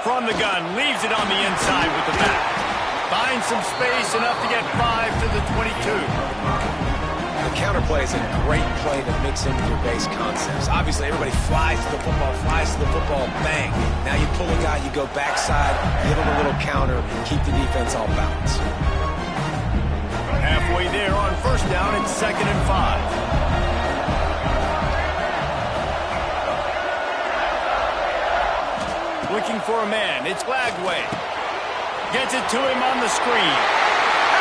From the gun, leaves it on the inside with the back. Finds some space, enough to get 5 to the 22. The counterplay is a great play to mix in with your base concepts. Obviously, everybody flies to the football, bang. Now you pull a guy, you go backside, give him a little counter, keep the defense all balanced. Halfway there on first down, it's 2nd and 5. Looking for a man. It's Lagway. Gets it to him on the screen.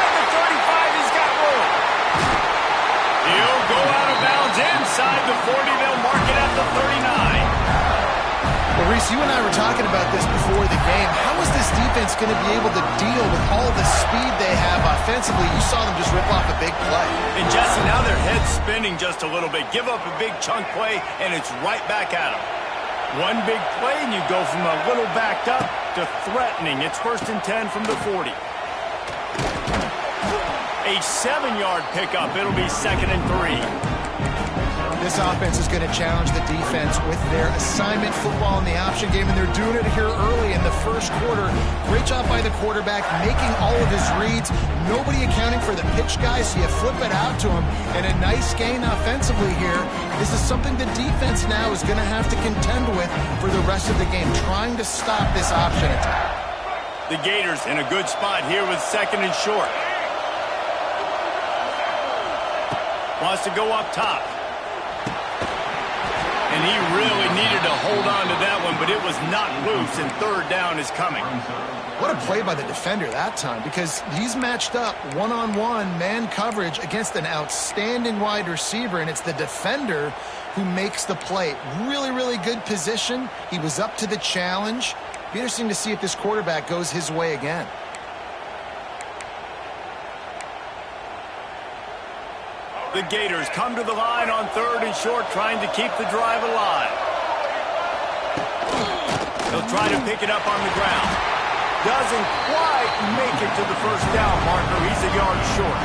At the 35, he's got room. He'll go out of bounds inside the 40. They'll mark it at the 39. Well, Reese, you and I were talking about this before the game. How is this defense going to be able to deal with all the speed they have offensively? You saw them just rip off a big play. And Jesse, now their head's spinning just a little bit. Give up a big chunk play, and it's right back at them. One big play, and you go from a little backed up to threatening. It's 1st and 10 from the 40. A 7-yard pickup. It'll be 2nd and 3. This offense is going to challenge the defense with their assignment football in the option game, and they're doing it here early in the first quarter. Great job by the quarterback, making all of his reads. Nobody accounting for the pitch guy, so you flip it out to him, and a nice gain offensively here. This is something the defense now is going to have to contend with for the rest of the game, trying to stop this option attack. The Gators in a good spot here with 2nd and short. Wants to go up top. And he really needed to hold on to that one, but it was not loose, and 3rd down is coming. What a play by the defender that time, because he's matched up one-on-one man coverage against an outstanding wide receiver, and it's the defender who makes the play. Really, really good position. He was up to the challenge. Be interesting to see if this quarterback goes his way again. The Gators come to the line on 3rd and short, trying to keep the drive alive. They'll try to pick it up on the ground. Doesn't quite make it to the 1st down marker. He's a yard short.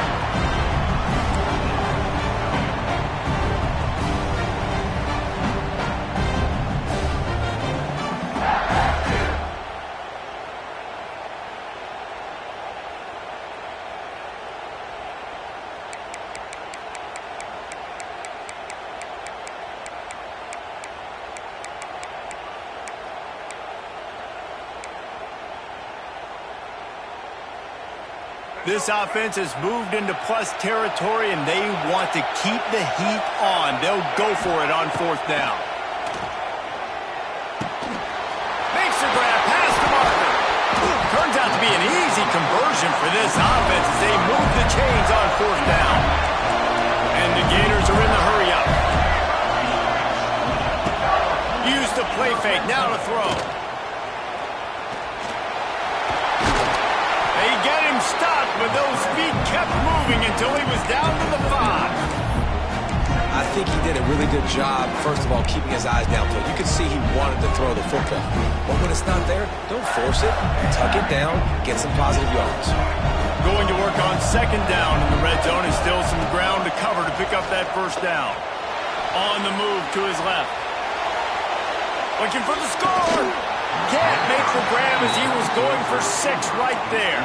This offense has moved into plus territory, and they want to keep the heat on. They'll go for it on 4th down. Makes the grab past the marker. Turns out to be an easy conversion for this offense as they move the chains on 4th down. And the Gators are in the hurry-up. Use the play fake, now to throw. Stopped, but those feet kept moving until he was down to the 5. I think he did a really good job, first of all, keeping his eyes downfield. You could see he wanted to throw the football. But when it's not there, don't force it. Tuck it down, get some positive yards. Going to work on 2nd down in the red zone, and still some ground to cover to pick up that 1st down. On the move to his left. Looking for the score. Can't make the grab as he was going for 6 right there.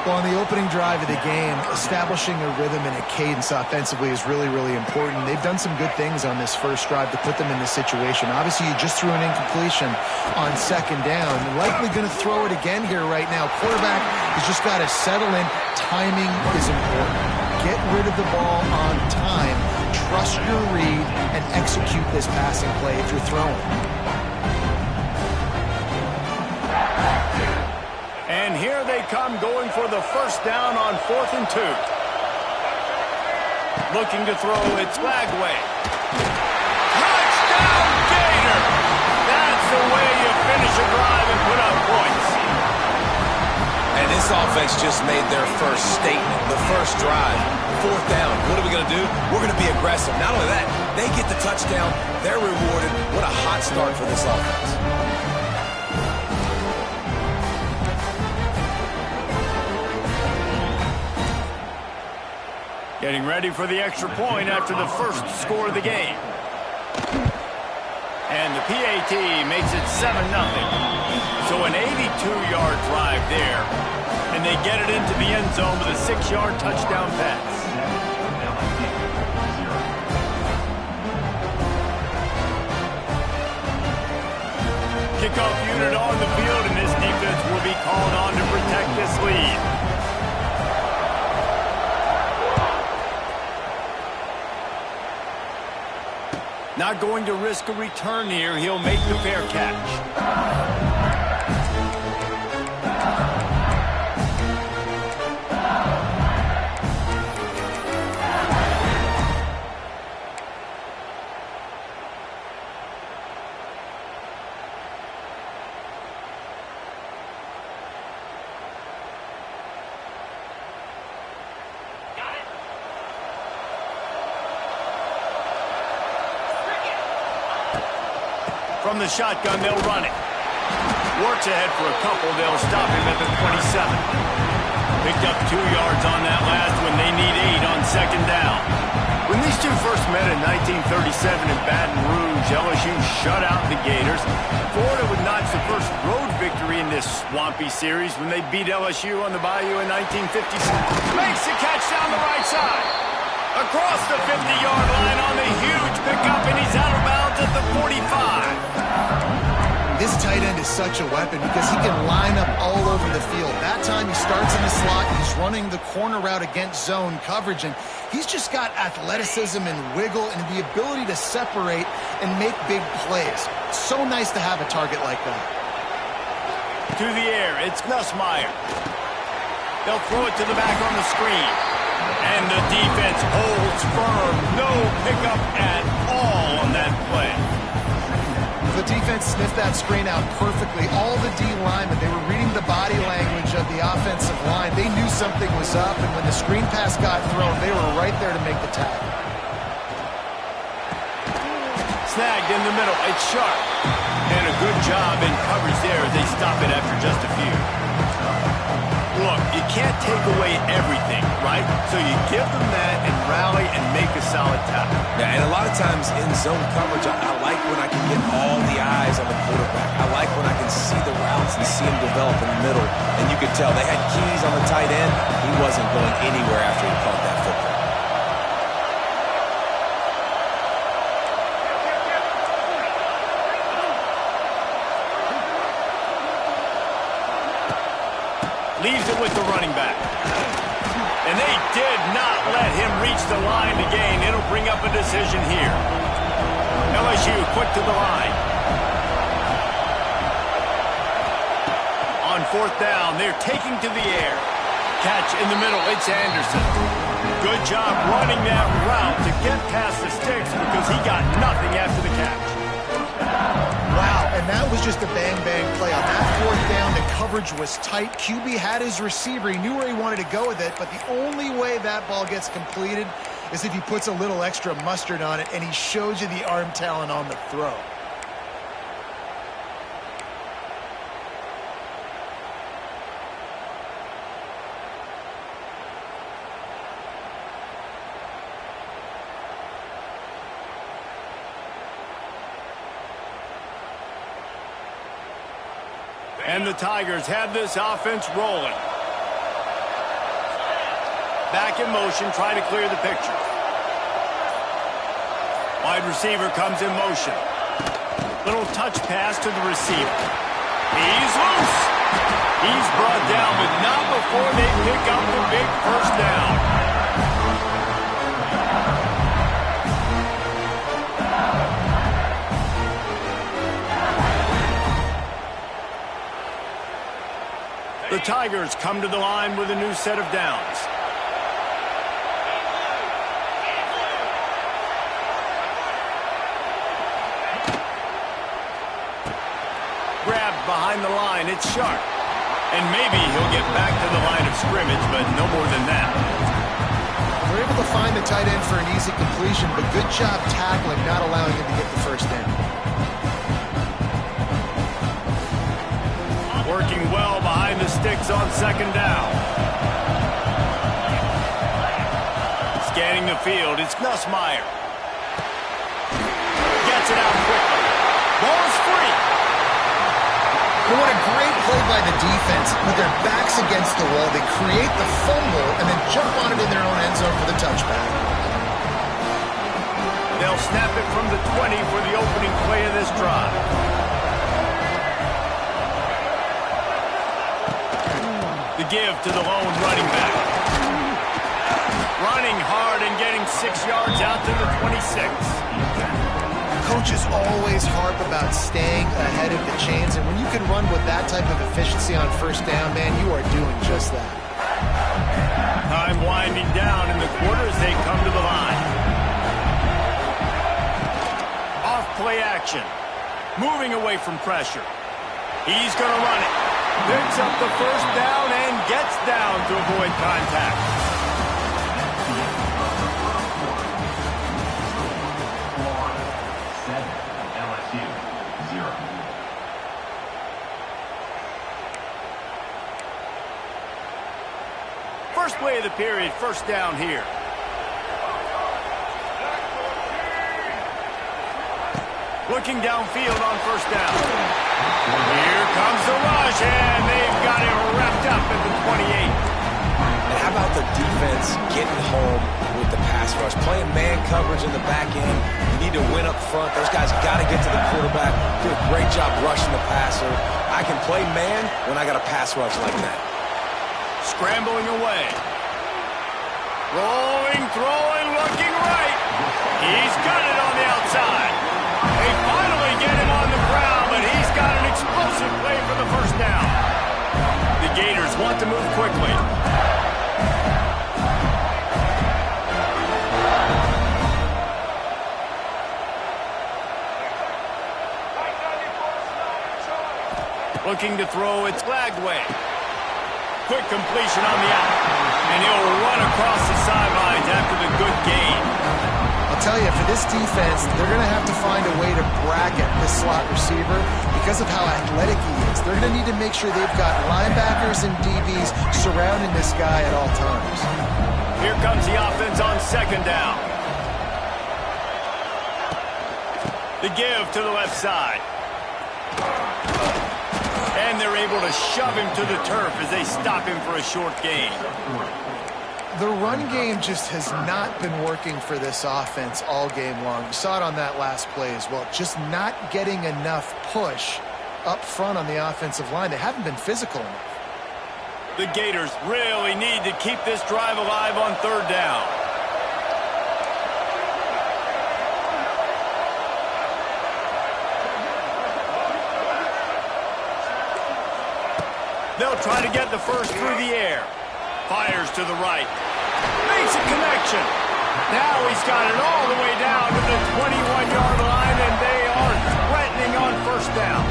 Well, on the opening drive of the game, establishing a rhythm and a cadence offensively is really, really important. They've done some good things on this first drive to put them in this situation. Obviously, you just threw an incompletion on 2nd down. Likely going to throw it again here right now. Quarterback has just got to settle in. Timing is important. Get rid of the ball on time. Trust your read and execute this passing play if you're throwing. And here they come, going for the 1st down on 4th and 2. Looking to throw, it's Lagway. Touchdown, Gator! That's the way you finish a drive and put up points. And this offense just made their first statement, the first drive. 4th down. What are we going to do? We're going to be aggressive. Not only that, they get the touchdown. They're rewarded. What a hot start for this offense. Getting ready for the extra point after the first score of the game. And the PAT makes it 7-0. So an 82-yard drive there. And they get it into the end zone with a 6-yard touchdown pass. Kickoff unit on the field, and this defense will be called on to protect this lead. Not going to risk a return here. He'll make the fair catch. From the shotgun, they'll run it. Works ahead for a couple. They'll stop him at the 27. Picked up 2 yards on that last one. They need 8 on second down. When these two first met in 1937 in Baton Rouge, LSU shut out the Gators. Florida would notch the first road victory in this swampy series when they beat LSU on the Bayou in 1956. Makes the catch down the right side. Across the 50-yard line on the huge pickup, and he's out of bounds at the 45. This tight end is such a weapon because he can line up all over the field. That time he starts in the slot, he's running the corner route against zone coverage, and he's just got athleticism and wiggle and the ability to separate and make big plays. It's so nice to have a target like that. To the air, it's Nussmeier. They'll throw it to the back on the screen. And the defense holds firm. No pickup at all on that play. The defense sniffed that screen out perfectly. All the D linemen, they were reading the body language of the offensive line. They knew something was up, and when the screen pass got thrown, they were right there to make the tackle. Snagged in the middle. It's Sharp. And a good job in coverage there as they stop it after just a few. Look, you can't take away everything, right? So you give them that and rally and make a solid tackle. Yeah, and a lot of times in zone coverage, I like when I can get all the eyes on the quarterback. I like when I can see the routes and see him develop in the middle. And you could tell they had keys on the tight end. He wasn't going anywhere after he caught that football. Leaves it with the running back. And they did not let him reach the line to gain. It'll bring up a decision here. LSU quick to the line. On fourth down, they're taking to the air. Catch in the middle, it's Anderson. Good job running that route to get past the sticks because he got nothing after the catch. Wow, and that was just a bang-bang play. On that fourth down, the coverage was tight. QB had his receiver. He knew where he wanted to go with it, but the only way that ball gets completed is if he puts a little extra mustard on it, and he shows you the arm talent on the throw. And the Tigers have this offense rolling. Back in motion, try to clear the picture. Wide receiver comes in motion. Little touch pass to the receiver. He's loose. He's brought down, but not before they pick up the big first down. The Tigers come to the line with a new set of downs. Grabbed behind the line, it's Sharp. And maybe he'll get back to the line of scrimmage, but no more than that. They're able to find the tight end for an easy completion, but good job tackling, not allowing him to get the first down. Working well behind the sticks on second down. Scanning the field, it's Nussmeier. Gets it out quickly. play by the defense, but their back's against the wall. They create the fumble and then jump on it in their own end zone for the touchback. They'll snap it from the 20 for the opening play of this drive. The give to the lone running back. Running hard and getting 6 yards out to the 26. Coaches always harp about staying ahead of the chains, and when you can run with that type of efficiency on first down, man, you are doing just that. Time winding down in the quarter as they come to the line. Off play action. Moving away from pressure. He's going to run it. Picks up the first down and gets down to avoid contact. First play of the period, first down here. Looking downfield on first down. Here comes the rush, and they've got it wrapped up at the 28. And how about the defense getting home with the pass rush? Playing man coverage in the back end. You need to win up front. Those guys got to get to the quarterback. Do a great job rushing the passer. I can play man when I got a pass rush like that. Scrambling away. Rolling, throwing, looking right. He's got it on the outside. They finally get him on the ground, but he's got an explosive play for the first down. The Gators want to move quickly. Looking to throw, it's Lagway. Quick completion on the out. And he'll run across the sidelines after the good gain. I'll tell you, for this defense, they're going to have to find a way to bracket this slot receiver because of how athletic he is. They're going to need to make sure they've got linebackers and DBs surrounding this guy at all times. Here comes the offense on second down. The give to the left side. And they're able to shove him to the turf as they stop him for a short gain. The run game just has not been working for this offense all game long. You saw it on that last play as well. Just not getting enough push up front on the offensive line. They haven't been physical enough. The Gators really need to keep this drive alive on third down. They'll try to get the first through the air. Fires to the right. Makes a connection. Now he's got it all the way down to the 21-yard line, and they are threatening on first down.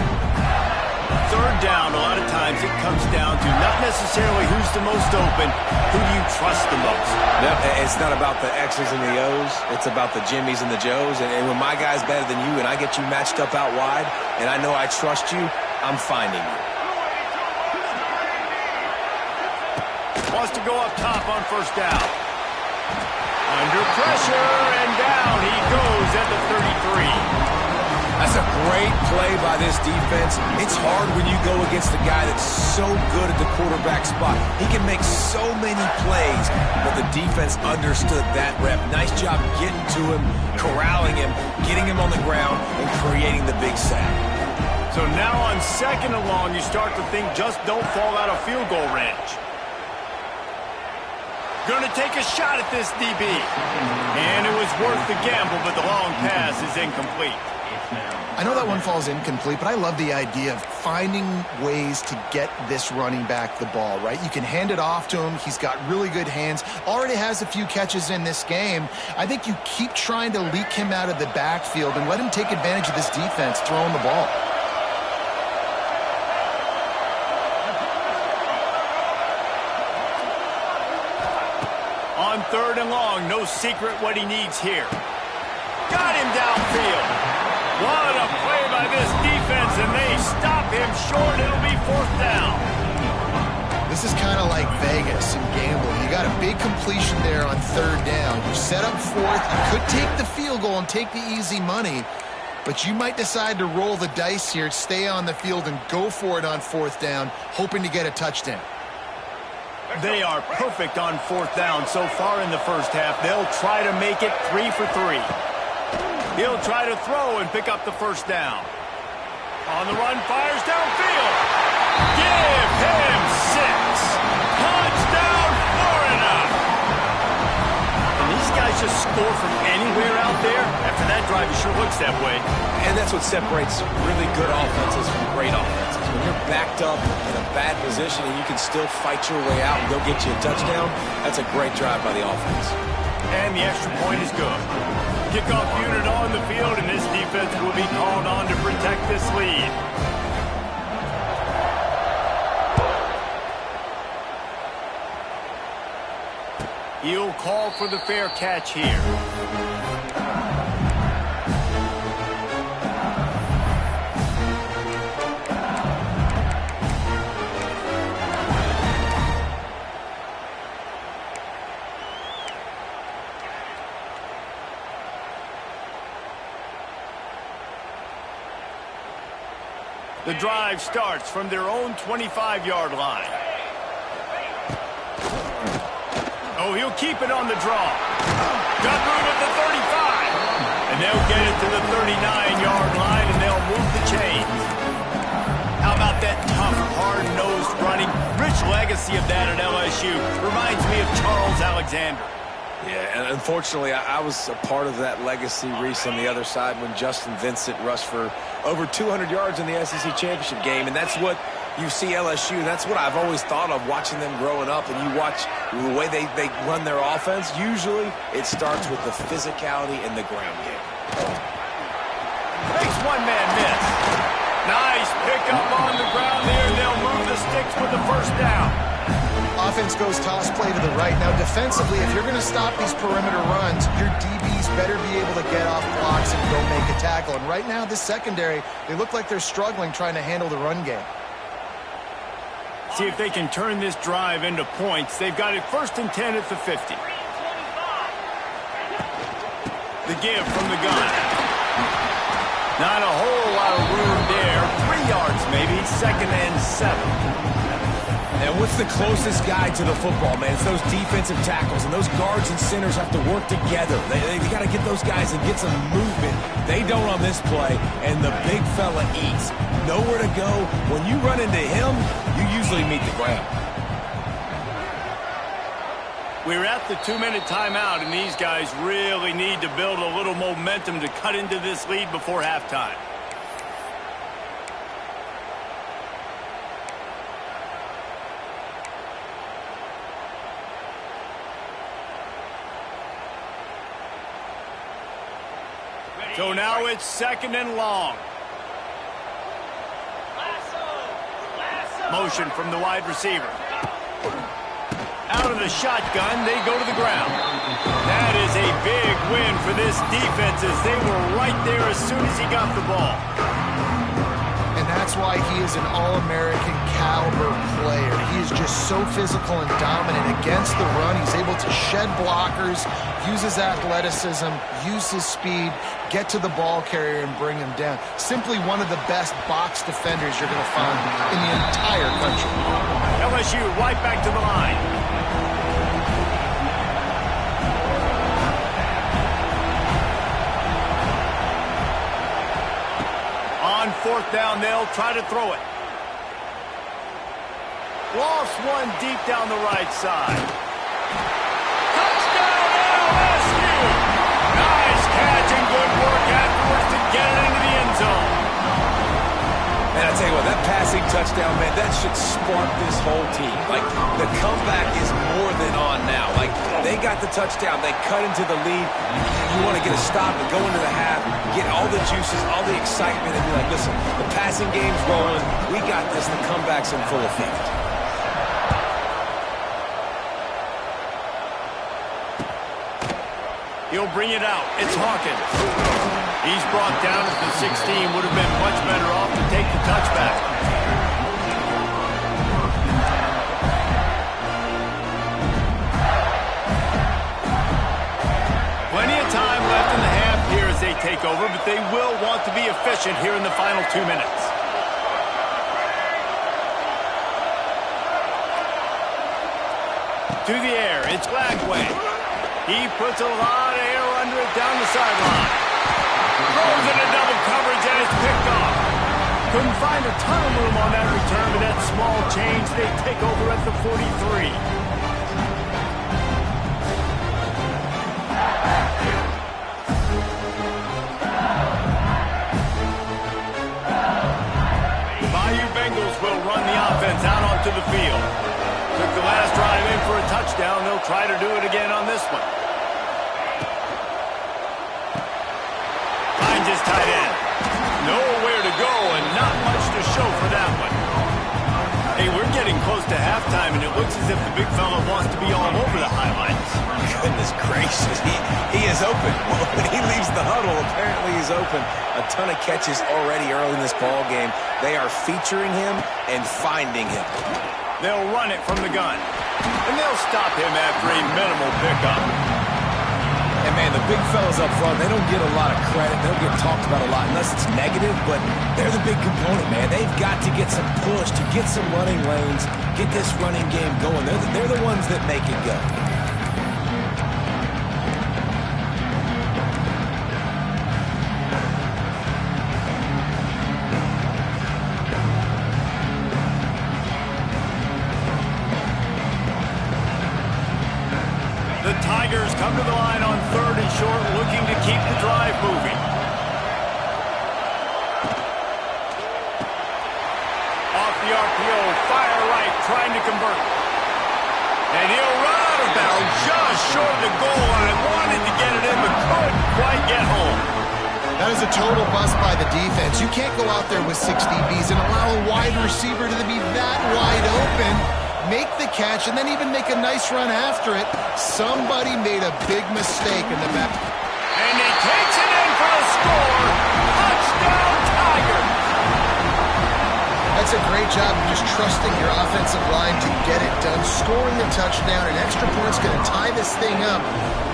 Third down, a lot of times it comes down to not necessarily who's the most open, who do you trust the most? No, it's not about the X's and the O's. It's about the Jimmies and the Joes. And when my guy's better than you and I get you matched up out wide, and I know I trust you, I'm finding you. Wants to go up top on first down. Under pressure, and down he goes at the 33. That's a great play by this defense. It's hard when you go against a guy that's so good at the quarterback spot. He can make so many plays, but the defense understood that rep. Nice job getting to him, corralling him, getting him on the ground, and creating the big sack. So now on second and long, you start to think just don't fall out of field goal range. Going to take a shot at this DB. And it was worth the gamble, but the long pass is incomplete. I know that one falls incomplete, but I love the idea of finding ways to get this running back the ball, right? You can hand it off to him. He's got really good hands. Already has a few catches in this game. I think you keep trying to leak him out of the backfield and let him take advantage of this defense throwing the ball. On third and long, no secret what he needs here. Got him downfield. What a play by this defense, and they stop him short. It'll be fourth down. This is kind of like Vegas and gambling. You got a big completion there on third down. You set up fourth. You could take the field goal and take the easy money, but you might decide to roll the dice here, stay on the field, and go for it on 4th down, hoping to get a touchdown. They are perfect on 4th down so far in the first half. They'll try to make it 3 for 3. He'll try to throw and pick up the first down. On the run, fires downfield. Give him 6. Touchdown, Florida. And these guys just score from anywhere out there. After that drive, it sure looks that way. And that's what separates really good offenses from great offenses. When you're backed up in a bad position and you can still fight your way out and go get you a touchdown, that's a great drive by the offense. And the extra point is good. Kickoff unit on the field, and this defense will be called on to protect this lead. He'll call for the fair catch here. The drive starts from their own 25-yard line. Oh, he'll keep it on the draw. Got room at the 35. And they'll get it to the 39-yard line, and they'll move the chains. How about that tough, hard-nosed running? Rich legacy of that at LSU. Reminds me of Charles Alexander. Yeah, and unfortunately, I was a part of that legacy, Reese, on the other side when Justin Vincent rushed for over 200 yards in the SEC championship game, and that's what you see LSU. That's what I've always thought of watching them growing up, and you watch the way they run their offense. Usually, it starts with the physicality in the ground game. Makes one man miss. Nice pickup on the ground there, and they'll move the sticks with the first down. Offense goes toss play to the right. Now, defensively, if you're going to stop these perimeter runs, your DBs better be able to get off blocks and go make a tackle. And right now, this secondary, they look like they're struggling trying to handle the run game. See if they can turn this drive into points. They've got it 1st and 10 at the 50. The give from the gun. Not a whole lot of room there. 3 yards maybe, 2nd and 7. And what's the closest guy to the football, man? It's those defensive tackles, and those guards and centers have to work together. They got to get those guys and get some movement. They don't on this play, and the big fella eats. Nowhere to go. When you run into him, you usually meet the ground. We're at the 2-minute timeout, and these guys really need to build a little momentum to cut into this lead before halftime. So now it's 2nd and long. Motion from the wide receiver. Out of the shotgun, they go to the ground. That is a big win for this defense as they were right there as soon as he got the ball. And that's why he is an All-American caliber player. He is just so physical and dominant against the run. He's able to shed blockers, use his athleticism, use his speed, get to the ball carrier and bring him down. Simply one of the best box defenders you're going to find in the entire country. LSU right back to the line. On 4th down, they'll try to throw it. Lost one deep down the right side. Touchdown, LSU! Nice catch and good work afterwards to get it into the end zone. Man, I tell you what, that passing touchdown, man, that should spark this whole team. Like, the comeback is more than on now. Like, they got the touchdown. They cut into the lead. You want to get a stop and go into the half, get all the juices, all the excitement, and be like, listen, the passing game's rolling. We got this. The comeback's in full effect. He'll bring it out. It's Hawkins. He's brought down at the 16. Would have been much better off to take the touchback. Plenty of time left in the half here as they take over, but they will want to be efficient here in the final 2 minutes. To the air, it's Lagway. He puts a lot of air under it down the sideline. Throws into double coverage, and it's picked off. Couldn't find a ton of room on that return, but that small change, they take over at the 43. The Bayou Bengals will run the offense out onto the field. Took the last drive in for a touchdown. They'll try to do it again on this one. Finds his tight end. Nowhere to go and not much to show for that one. Hey, we're getting close to halftime, and it looks as if the big fella wants to be all over the highlights. Goodness gracious, he is open. When he leaves the huddle, apparently he's open. A ton of catches already early in this ball game. They are featuring him and finding him. They'll run it from the gun, and they'll stop him after a minimal pickup. And, man, the big fellas up front, they don't get a lot of credit. They don't get talked about a lot unless it's negative, but they're the big component, man. They've got to get some push, to get some running lanes, get this running game going. They're the ones that make it go. The Tigers come to the line on 3rd and short, looking to keep the drive moving. Off the RPO, fire right, trying to convert. And he'll run out of bounds just short of the goal line. Wanted to get it in, but couldn't quite get home. That is a total bust by the defense. You can't go out there with 6 DBs and allow a wide receiver to be that wide open, make the catch, and then even make a nice run after it. Somebody made a big mistake in the back. And he takes it in for the score. Touchdown, Tigers. That's a great job of just trusting your offensive line to get it done. Scoring the touchdown, an extra point's going to tie this thing up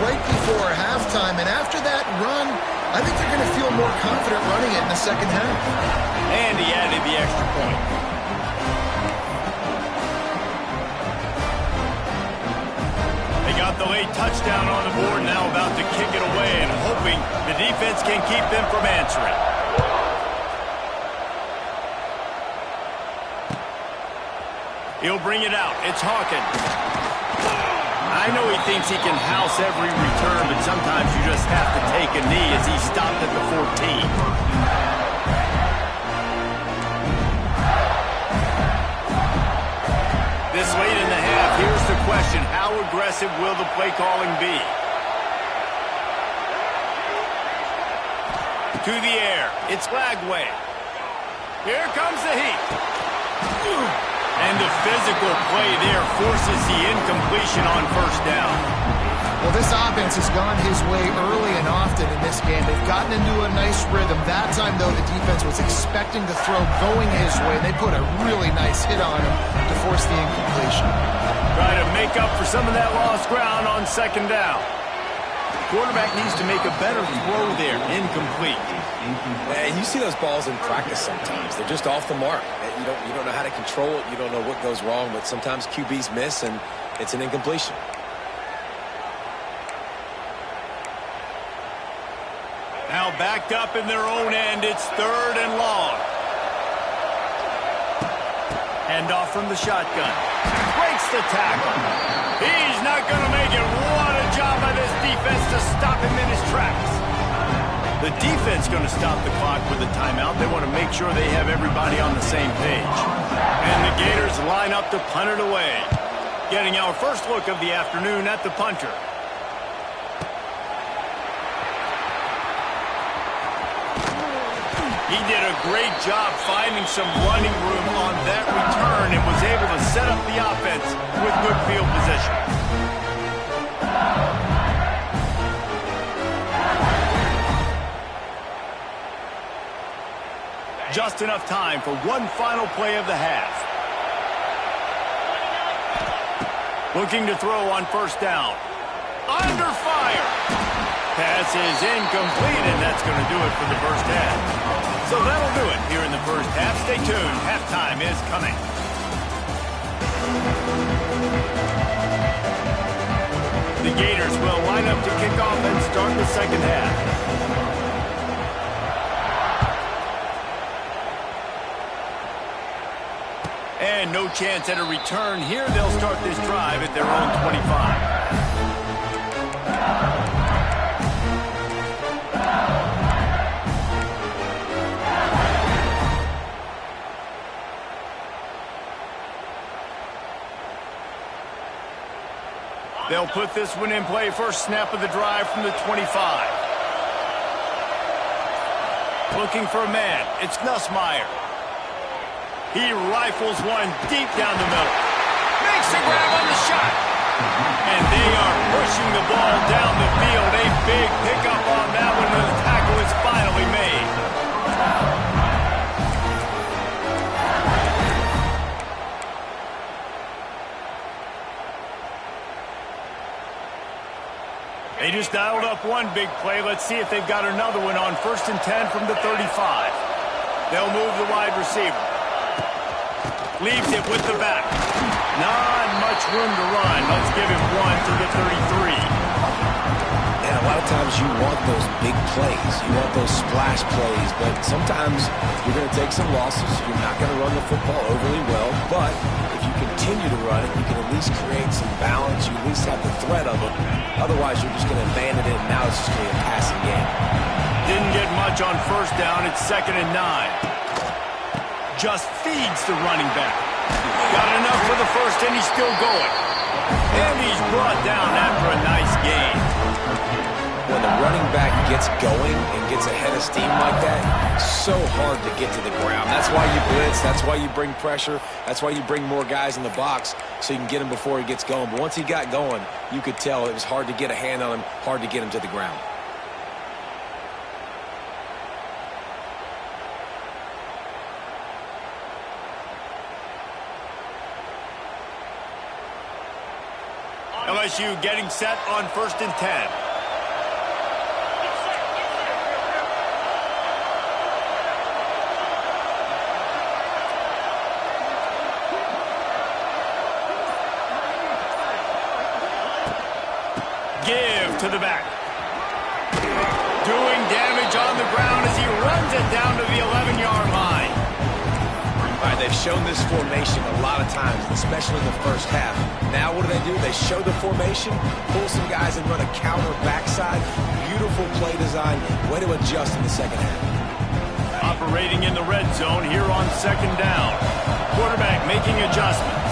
right before halftime. And after that run, I think they're going to feel more confident running it in the second half. And he added the extra point. They got the late touchdown on the board, now about to kick it away and hoping the defense can keep them from answering. He'll bring it out. It's Hawkins. I know he thinks he can house every return, but sometimes you just have to take a knee as he stopped at the 14. This late in the half, here's the question. How aggressive will the play calling be? To the air. It's Lagway. Here comes the heat. And the physical play there forces the incompletion on 1st down. Well, this offense has gone his way early and often in this game. They've gotten into a nice rhythm. That time, though, the defense was expecting the throw going his way. They put a really nice hit on him to force the incompletion. Try to make up for some of that lost ground on 2nd down. Quarterback needs to make a better throw there. Incomplete. And you see those balls in practice sometimes. They're just off the mark. You don't know how to control it. You don't know what goes wrong, but sometimes QBs miss, and it's an incompletion. Now backed up in their own end. It's 3rd and long. Handoff from the shotgun. Breaks the tackle. He's not going to make it. What a job by this defense to stop him in his tracks. The defense going to stop the clock with a timeout. They want to make sure they have everybody on the same page. And the Gators line up to punt it away. Getting our first look of the afternoon at the punter. He did a great job finding some running room on that return and was able to set up the offense with good field position. Just enough time for one final play of the half. Looking to throw on 1st down. Under fire. Pass is incomplete, and that's going to do it for the first half. So that'll do it here in the first half. Stay tuned. Halftime is coming. The Gators will line up to kick off and start the second half. And no chance at a return here. They'll start this drive at their own 25. They'll put this one in play. First snap of the drive from the 25. Looking for a man. It's Nussmeier. He rifles one deep down the middle. Makes the grab on the shot. And they are pushing the ball down the field. A big pickup on that one, and the tackle is finally made. They just dialed up one big play. Let's see if they've got another one on 1st and 10 from the 35. They'll move the wide receiver. Leaves it with the back. Not much room to run. Let's give him one to the 33. And a lot of times you want those big plays. You want those splash plays. But sometimes you're going to take some losses. You're not going to run the football overly well. But if you continue to run it, you can at least create some balance. You at least have the threat of it. Otherwise, you're just going to abandon it, and now it's just going to be a passing game. Didn't get much on first down. It's 2nd and 9. Just feeds the running back. Got enough for the first, and he's still going. And he's brought down after a nice gain. When the running back gets going and gets ahead of steam like that, it's so hard to get to the ground. That's why you blitz. That's why you bring pressure. That's why you bring more guys in the box so you can get him before he gets going. But once he got going, you could tell it was hard to get a hand on him, hard to get him to the ground. LSU getting set on 1st and 10. Give to the back. Doing damage on the ground as he runs it down to the 11-yard line. All right, they've shown this formation a lot of times, especially in the first half. Now what do? They show the formation, pull some guys and run a counter backside. Beautiful play design. Way to adjust in the second half. Operating in the red zone here on 2nd down. Quarterback making adjustments.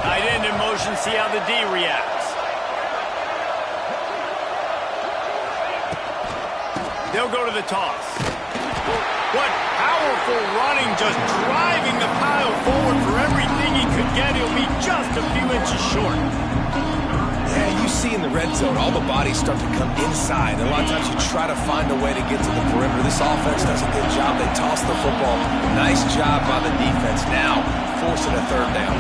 Tight end in motion, see how the D reacts. They'll go to the toss. What powerful running, just driving the pile forward for everything he could get. He'll be just a few inches short. Yeah, you see in the red zone, all the bodies start to come inside. A lot of times you try to find a way to get to the perimeter. This offense does a good job. They toss the football. Nice job by the defense. Now, forcing a 3rd down.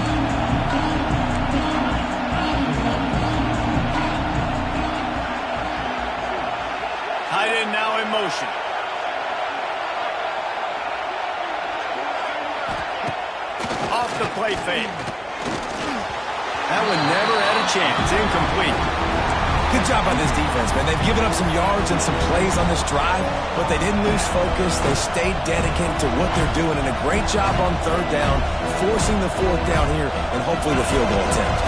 Tight end now in motion. Off the play fake. That one never had a chance. Incomplete. Good job by this defense, man. They've given up some yards and some plays on this drive, but they didn't lose focus. They stayed dedicated to what they're doing, and a great job on 3rd down, forcing the 4th down here, and hopefully the field goal attempt.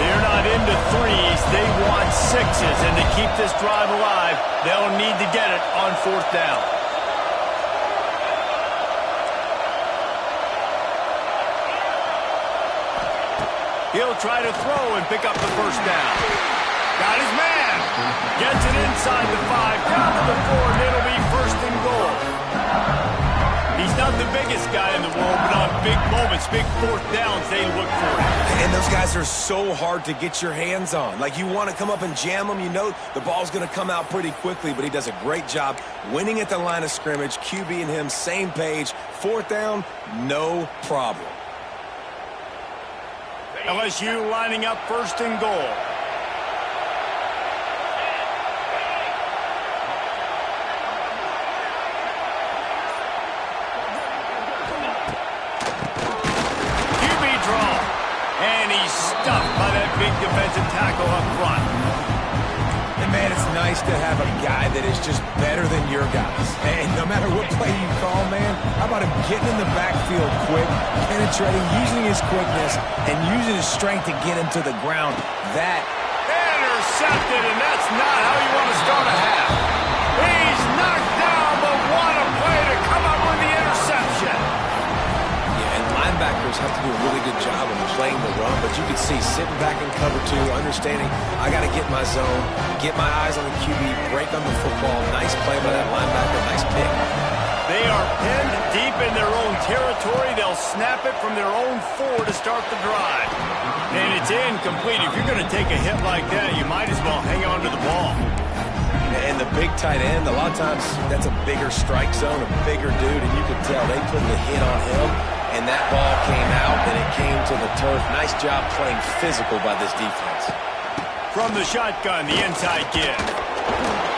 They're not into 3s. They want 6s, and to keep this drive alive, they'll need to get it on 4th down. He'll try to throw and pick up the first down. Got his man. Gets it inside the 5, down to the 4, and it'll be 1st and goal. He's not the biggest guy in the world, but on big moments, big 4th downs, they look for it. And those guys are so hard to get your hands on. Like, you want to come up and jam them. You know the ball's going to come out pretty quickly, but he does a great job winning at the line of scrimmage. QB and him, same page. 4th down, no problem. LSU lining up 1st and goal. stuffed by that big defensive tackle up front. And, man, it's nice to have a guy that is just better than your guys. And no matter what play you call, man, how about him getting in the backfield quick, penetrating, using his quickness, and using his strength to get him to the ground. That intercepted, and that's not how you want to start a half. He's knocked down, but what a play to come up with the interception. Yeah, and linebackers have to do a really good job of playing the run, but you can see sitting back in cover two, understanding I got to get my zone, get my eyes on the QB, break on the football. Nice play by that linebacker, nice pick. They are pinned deep in their own territory. They'll snap it from their own 4 to start the drive. And it's incomplete. If you're going to take a hit like that, you might as well hang on to the ball. And the big tight end, a lot of times that's a bigger strike zone, a bigger dude, and you can tell they put the hit on him, and that ball came out, and it came to the turf. Nice job playing physical by this defense. From the shotgun, the inside give.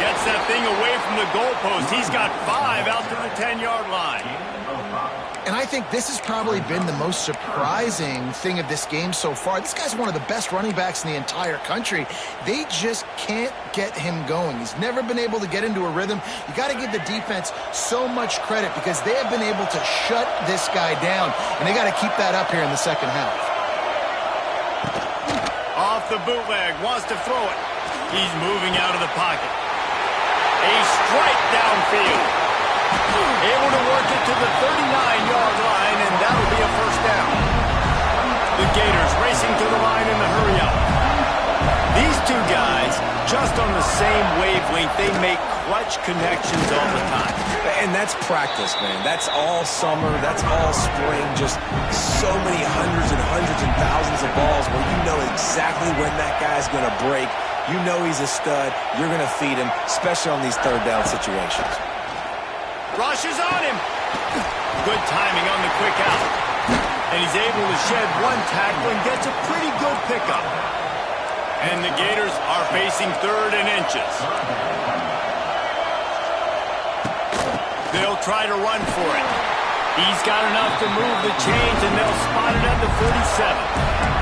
Gets that thing away from the goalpost. He's got 5 out to the 10-yard line. And I think this has probably been the most surprising thing of this game so far. This guy's one of the best running backs in the entire country. They just can't get him going. He's never been able to get into a rhythm. You got to give the defense so much credit because they have been able to shut this guy down, and they got to keep that up here in the second half. Off the bootleg, wants to throw it. He's moving out of the pocket. A strike downfield. Able to work it to the 39-yard line, and that'll be a first down. The Gators racing to the line in the hurry-up. These two guys, just on the same wavelength, they make clutch connections all the time. And that's practice, man. That's all summer. That's all spring. Just so many hundreds and thousands of balls where you know exactly when that guy's going to break. You know he's a stud. You're going to feed him, especially on these third down situations. Rushes on him. Good timing on the quick out. And he's able to shed one tackle and gets a pretty good pickup. And the Gators are facing 3rd and inches. They'll try to run for it. He's got enough to move the chains, and they'll spot it at the 37.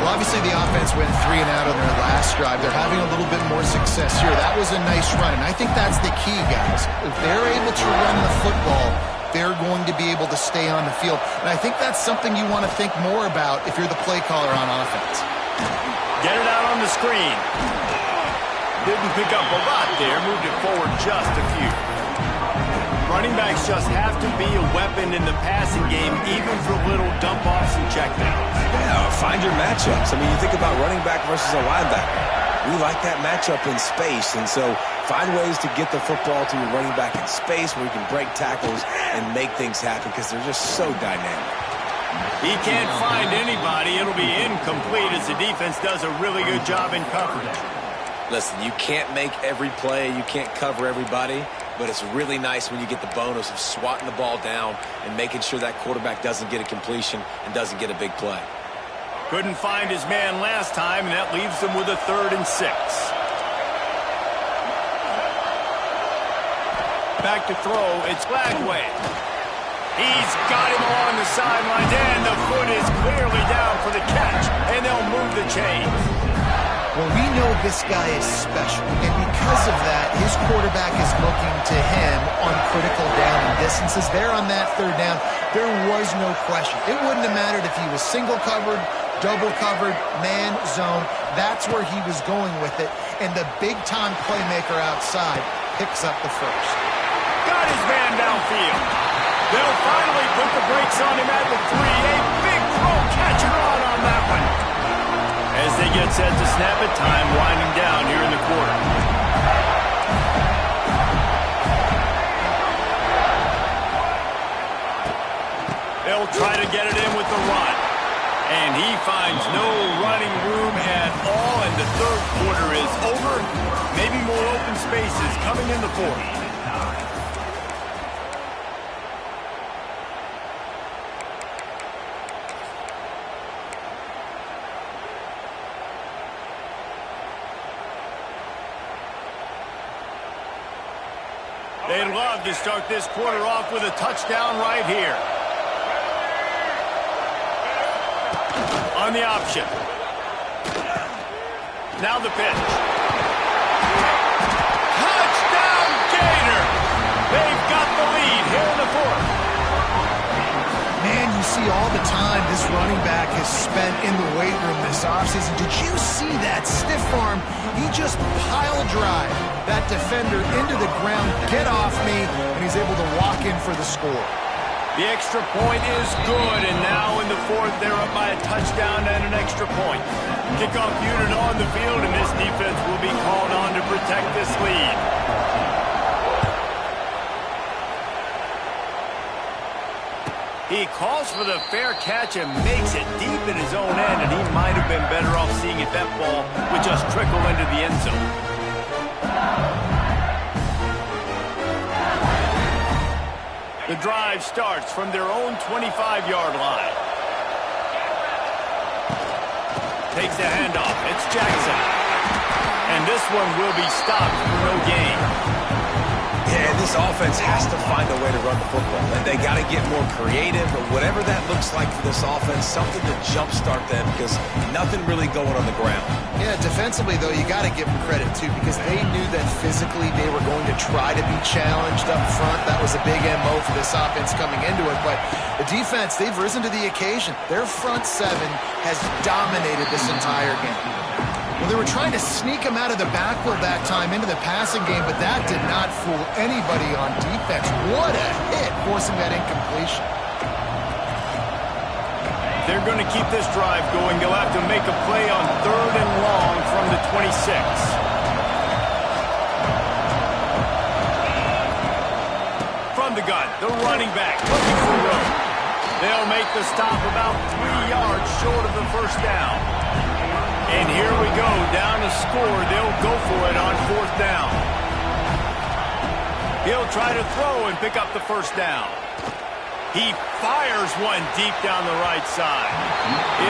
Well, obviously the offense went 3 and out on their last drive. They're having a little bit more success here. That was a nice run, and I think that's the key, guys. If they're able to run the football, they're going to be able to stay on the field. And I think that's something you want to think more about if you're the play caller on offense. Get it out on the screen. Didn't pick up a lot there. Moved it forward just a few. Running backs just have to be a weapon in the passing game, even for little dump-offs and checkdowns. Yeah, find your matchups. I mean, you think about running back versus a linebacker. We like that matchup in space, and so find ways to get the football to your running back in space where you can break tackles and make things happen because they're just so dynamic. He can't find anybody. It'll be incomplete as the defense does a really good job in coverage. Listen, you can't make every play. You can't cover everybody. But it's really nice when you get the bonus of swatting the ball down and making sure that quarterback doesn't get a completion and doesn't get a big play. Couldn't find his man last time, and that leaves them with a 3rd and 6. Back to throw, it's Glagway. He's got him along the sideline, and the foot is clearly down for the catch, and they'll move the chains. Well, we know this guy is special, and because of that, his quarterback is looking to him on critical down and distances. There on that 3rd down, there was no question. It wouldn't have mattered if he was single covered, double covered, man, zone. That's where he was going with it, and the big-time playmaker outside picks up the first. Got his man downfield. They'll finally put the brakes on him at the 3. A big throw, catch and run on that one. As they get set to snap it, time winding down here in the quarter. They'll try to get it in with the run. And he finds no running room at all, and the 3rd quarter is over. Maybe more open spaces coming in the 4th. They'd love to start this quarter off with a touchdown right here. on the option. Now the pitch. Touchdown, Gator! They've got the lead here in the fourth. Man, you see all the time this running back has spent in the weight room this offseason. Did you see that stiff arm? He just pile drive that defender into the ground, get off me, and he's able to walk in for the score. The extra point is good, and now in the fourth, they're up by a touchdown and an extra point. Kickoff unit on the field, and this defense will be called on to protect this lead. He calls for the fair catch and makes it deep in his own end, and he might have been better off seeing if that ball would just trickle into the end zone. The drive starts from their own 25-yard line. Takes the handoff. It's Jackson. And this one will be stopped for no gain. Yeah, this offense has to find a way to run the football. And they got to get more creative, or whatever that looks like for this offense, something to jumpstart them, because nothing really going on the ground. Yeah, defensively, though, you got to give them credit, too, because they knew that physically they were going to try to be challenged up front. That was a big MO for this offense coming into it. But the defense, they've risen to the occasion. Their front seven has dominated this entire game. Well, they were trying to sneak him out of the backfield that time into the passing game, but that did not fool anybody on defense. What a hit, forcing that incompletion. They're going to keep this drive going. They'll have to make a play on 3rd and long from the 26. From the gun, the running back looking for room. They'll make the stop about 3 yards short of the first down. And here we go, down to score. They'll go for it on 4th down. He'll try to throw and pick up the first down. He fires one deep down the right side.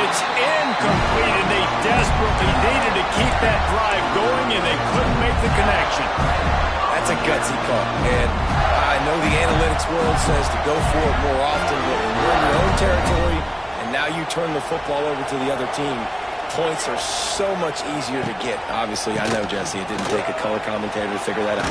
It's incomplete, and they desperately needed to keep that drive going, and they couldn't make the connection. That's a gutsy call. And I know the analytics world says to go for it more often, but when you're in your own territory, and now you turn the football over to the other team, points are so much easier to get. Obviously, I know, Jesse, it didn't take a color commentator to figure that out.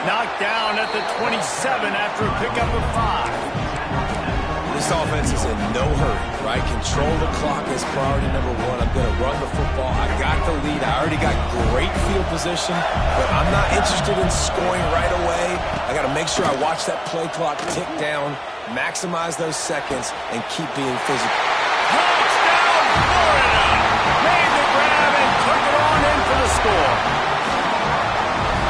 Knocked down at the 27 after a pickup of 5. This offense is in no hurry, right? Control the clock is priority number 1. I'm going to run the football. I got the lead. I already got great field position, but I'm not interested in scoring right away. I got to make sure I watch that play clock tick down, maximize those seconds, and keep being physical. Touchdown, Florida! Made the grab and took it on in for the score.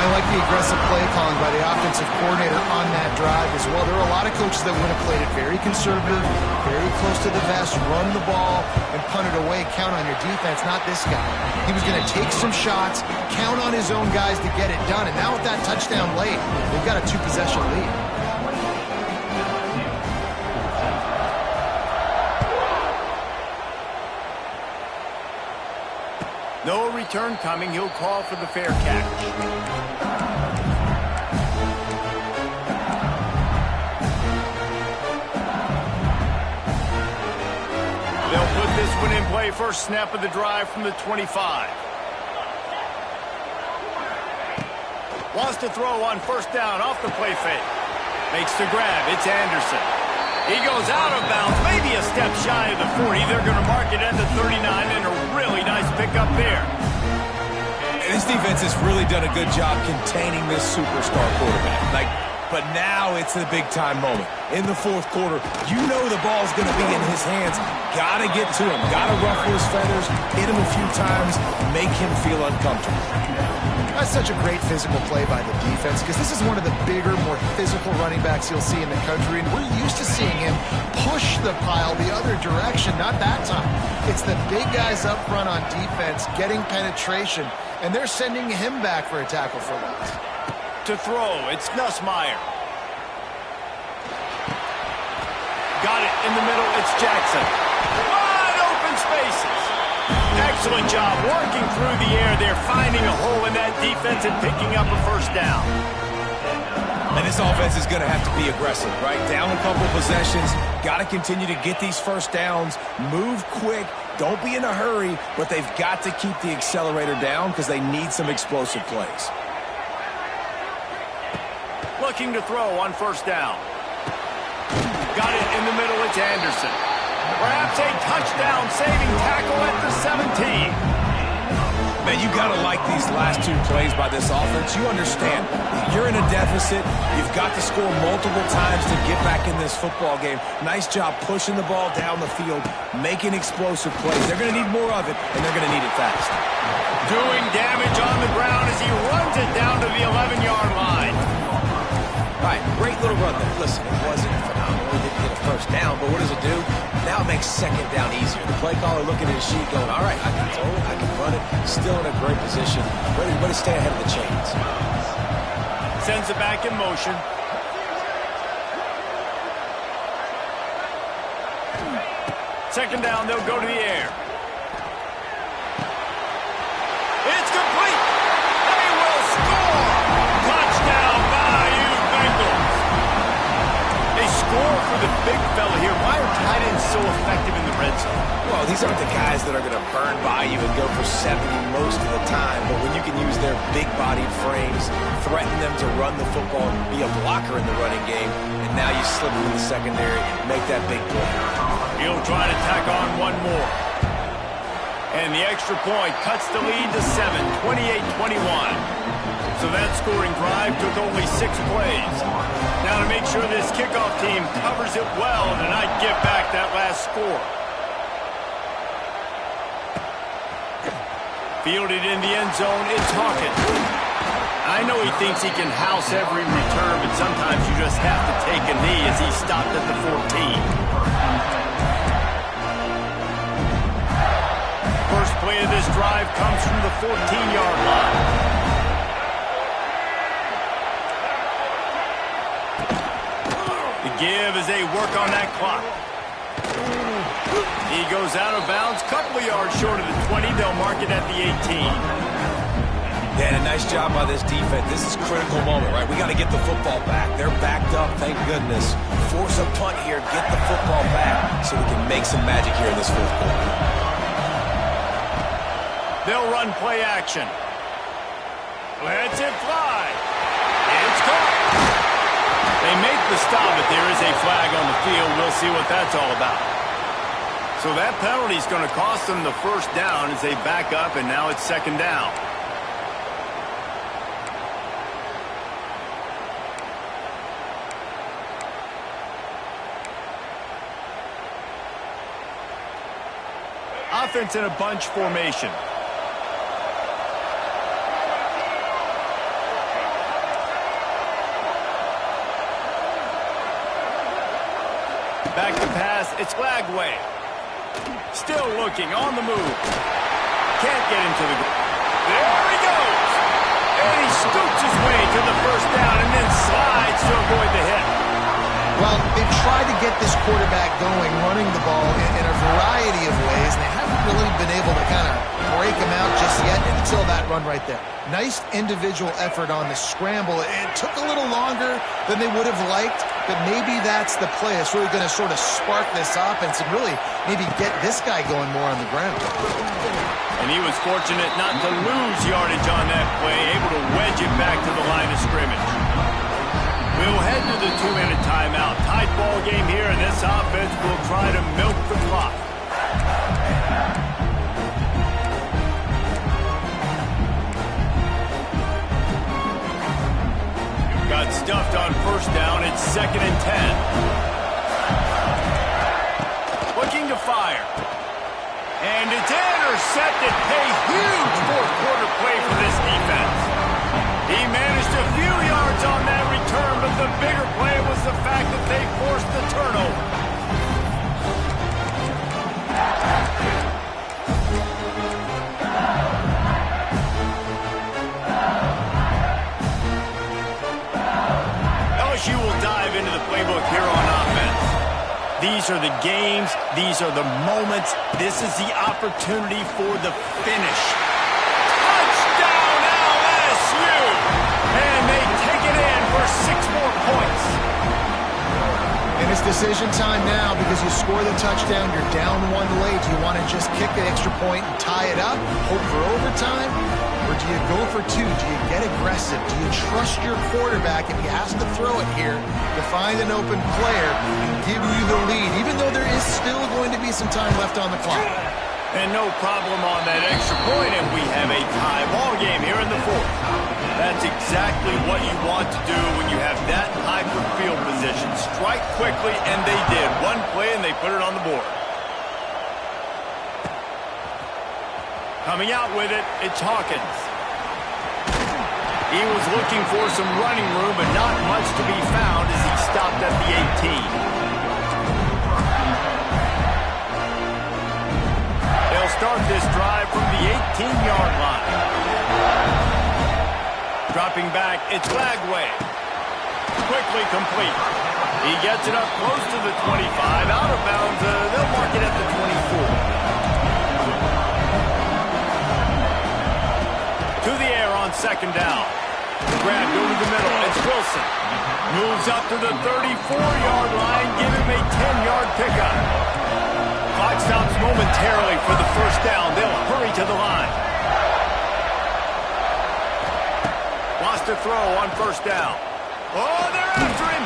I like the aggressive play calling by the offensive coordinator on that drive as well. There are a lot of coaches that would have played it very conservative, very close to the vest, run the ball, and punt it away, count on your defense. Not this guy. He was going to take some shots, count on his own guys to get it done, and now with that touchdown late, they've got a 2-possession lead. No return coming. He'll call for the fair catch. They'll put this one in play. First snap of the drive from the 25. Wants to throw on 1st down off the play fake. Makes the grab. It's Anderson. He goes out of bounds, maybe a step shy of the 40. They're going to mark it at the 39, and a really nice pickup there. And this defense has really done a good job containing this superstar quarterback. But now it's the big-time moment. In the 4th quarter, you know the ball's going to be in his hands. Got to get to him. Got to ruffle his feathers, hit him a few times, make him feel uncomfortable. That's such a great physical play by the defense, because this is one of the bigger, more physical running backs you'll see in the country, and we're used to seeing him push the pile the other direction. Not that time. It's the big guys up front on defense getting penetration, and they're sending him back for a tackle for loss. To throw, it's Nussmeier. Got it in the middle, it's Jackson. Wide open spaces. Excellent job working through the air there, finding a hole in that defense and picking up a 1st down. And this offense is going to have to be aggressive, right? Down a couple possessions, got to continue to get these first downs, move quick, don't be in a hurry, but they've got to keep the accelerator down because they need some explosive plays. Looking to throw on first down. Got it in the middle, it's Anderson. Perhaps a touchdown-saving tackle at the 17. Man, you got to like these last two plays by this offense. You understand, you're in a deficit. You've got to score multiple times to get back in this football game. Nice job pushing the ball down the field, making explosive plays. They're going to need more of it, and they're going to need it fast. Doing damage on the ground as he runs it down to the 11-yard line. All right, great little run there. Listen, it wasn't phenomenal. He didn't get a first down, but what does it do? Now it makes second down easier. The play caller looking at his sheet going, all right, I can throw it, I can run it. Still in a great position. Ready to stay ahead of the chains. Sends it back in motion. Second down, they'll go to the air. It's complete. They will score. Touchdown, Bayou Bengals. They score for the big fella here. Why are tight ends so effective in the red zone? Well, these aren't the guys that are going to burn by you and go for 70 most of the time, but when you can use their big-bodied frames, threaten them to run the football, be a blocker in the running game, and now you slip into the secondary and make that big play. He'll try to tack on one more. And the extra point cuts the lead to 7, 28-21. So that scoring drive took only 6 plays. Now to make sure this kickoff team covers it well and not give back that last score. Fielded in the end zone, it's Hawkins. I know he thinks he can house every return, but sometimes you just have to take a knee as he stopped at the 14. First play of this drive comes from the 14-yard line. The give as they work on that clock. He goes out of bounds, couple of yards short of the 20. They'll mark it at the 18. Yeah, and a nice job by this defense. This is a critical moment, right? We got to get the football back. They're backed up, thank goodness. Force a punt here, get the football back so we can make some magic here in this fourth quarter. They'll run play action. Lets it fly. It's caught. They make the stop, but there is a flag on the field. We'll see what that's all about. So that penalty is going to cost them the first down as they back up, and now it's second down. Offense in a bunch formation. Back to pass, it's Lagway. Still looking, on the move. Can't get him to the goal. There he goes! And he scoops his way to the first down and then slides to avoid the hit. Well, they've tried to get this quarterback going, running the ball in a variety of ways, and they haven't really been able to kind of break him out just yet until that run right there. Nice individual effort on the scramble. It took a little longer than they would have liked, but maybe that's the play. It's really going to sort of spark this offense and really maybe get this guy going more on the ground. And he was fortunate not to lose yardage on that play, able to wedge it back to the line of scrimmage. We'll head to the 2-minute timeout. Tight ball game here, and this offense will try to milk the clock. Got stuffed on first down. It's 2nd and 10. Looking to fire. And it's intercepted. A huge fourth-quarter play for this defense. He managed a few yards on that return, but the bigger play was the fact that they forced the turnover. LSU will dive into the playbook here on offense. These are the games. These are the moments. This is the opportunity for the finish. Touchdown, LSU! And they take it in for 6 more It's decision time now because you score the touchdown, you're down one late. Do you want to just kick the extra point and tie it up, hope for overtime? Or do you go for two? Do you get aggressive? Do you trust your quarterback if he has to throw it here to find an open player and give you the lead, even though there is still going to be some time left on the clock? And no problem on that extra point, and we have a tie ball game here in the fourth. That's exactly what you want to do when you have that type of field position. Strike quickly, and they did. One play, and they put it on the board. Coming out with it, it's Hawkins. He was looking for some running room, but not much to be found as he stopped at the 18. They'll start this drive from the 18-yard line. Dropping back, it's Lagway. Quickly complete. He gets it up close to the 25. Out of bounds, they'll mark it at the 24. To the air on second down. Grabbed over the middle. It's Wilson. Moves up to the 34-yard line. Give him a 10-yard pickup. Clock stops momentarily for the first down. They'll hurry to the line. Lost a throw on first down. Oh, they're after him.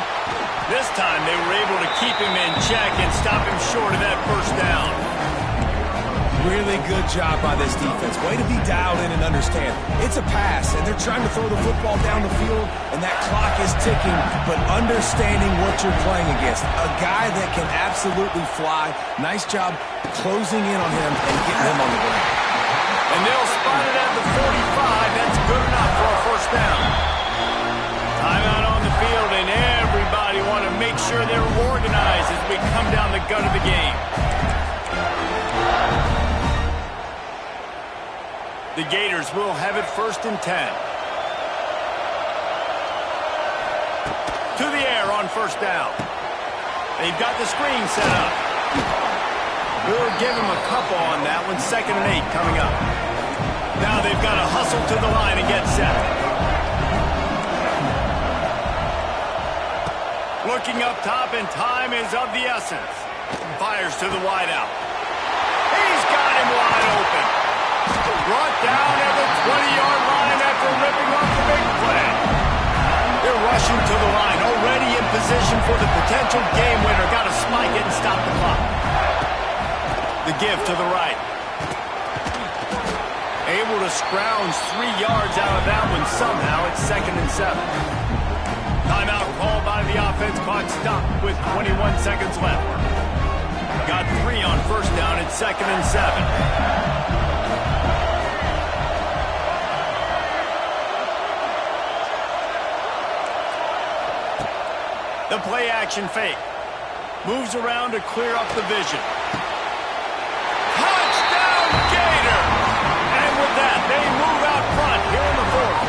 This time they were able to keep him in check and stop him short of that first down. Really good job by this defense. Way to be dialed in and understand. It's a pass, and they're trying to throw the football down the field, and that clock is ticking, but understanding what you're playing against. A guy that can absolutely fly. Nice job closing in on him and getting him on the ground. And they'll spot it at the 45. That's good enough for a first down. Timeout on the field, and everybody want to make sure they're organized as we come down the gut of the game. The Gators will have it 1st and 10. To the air on first down. They've got the screen set up. We'll give him a couple on that one. 2nd and 8 coming up. Now they've got to hustle to the line and get set. Looking up top, and time is of the essence. Fires to the wideout. He's got him wide open. Brought down at the 20-yard line after ripping off the big play. They're rushing to the line, already in position for the potential game winner. Got to spike it and stop the clock. The give to the right. Able to scrounge 3 yards out of that one somehow. It's 2nd and 7. Timeout called by the offense. Clock stopped with 21 seconds left. Got 3 on first down. It's 2nd and 7. The play action fake. Moves around to clear up the vision. Touchdown, Gator! And with that, they move out front here in the fourth.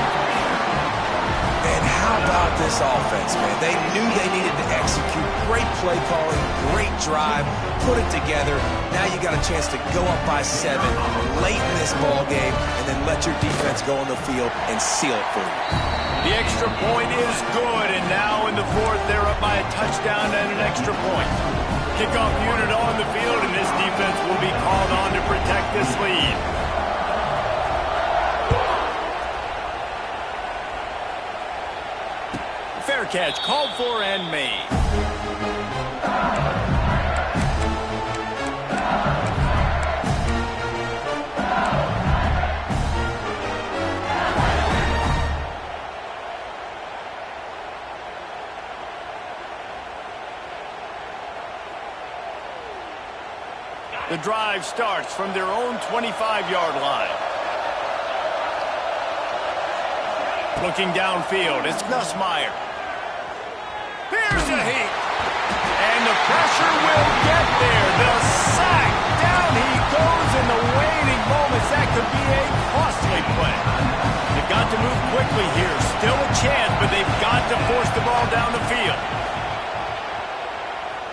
And how about this offense, man? They knew they needed to execute. Great play calling, great drive, put it together. Now you got a chance to go up by 7 late in this ball game and then let your defense go on the field and seal it for you. The extra point is good, and now in the fourth, they're up by a touchdown and an extra point. Kickoff unit on the field, and this defense will be called on to protect this lead. Fair catch called for and made. The drive starts from their own 25-yard line. Looking downfield, it's Nussmeier. Here's a heat. And the pressure will get there. The sack. Down he goes in the waning moments. That could be a costly play. They've got to move quickly here. Still a chance, but they've got to force the ball down the field.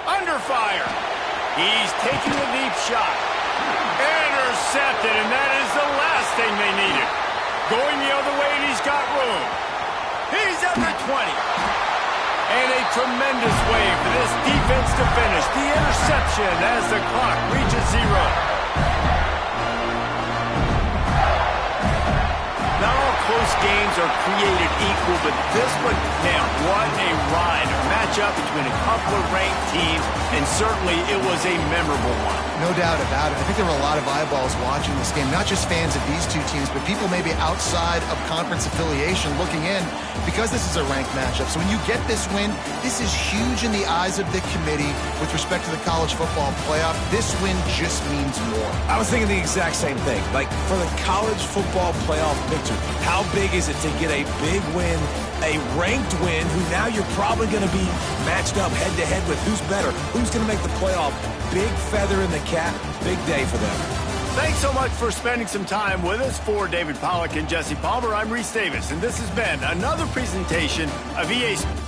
Under fire. He's taking a deep shot. Intercepted, and that is the last thing they needed. Going the other way, and he's got room. He's at the 20. And a tremendous way for this defense to finish. The interception as the clock reaches 0. Not all close games are created equal, but this one, man, what a ride. A matchup between a couple of ranked teams, and certainly it was a memorable one. No doubt about it. I think there were a lot of eyeballs watching this game, not just fans of these two teams, but people maybe outside of conference affiliation looking in because this is a ranked matchup. So when you get this win, this is huge in the eyes of the committee with respect to the college football playoff. This win just means more. I was thinking the exact same thing. Like, for the college football playoff picture, how big is it to get a big win, a ranked win, who now you're probably going to be matched up head-to-head with who's better, who's going to make the playoff. Big feather in the cap, big day for them. Thanks so much for spending some time with us. For David Pollack and Jesse Palmer, I'm Reese Davis, and this has been another presentation of EA Sports.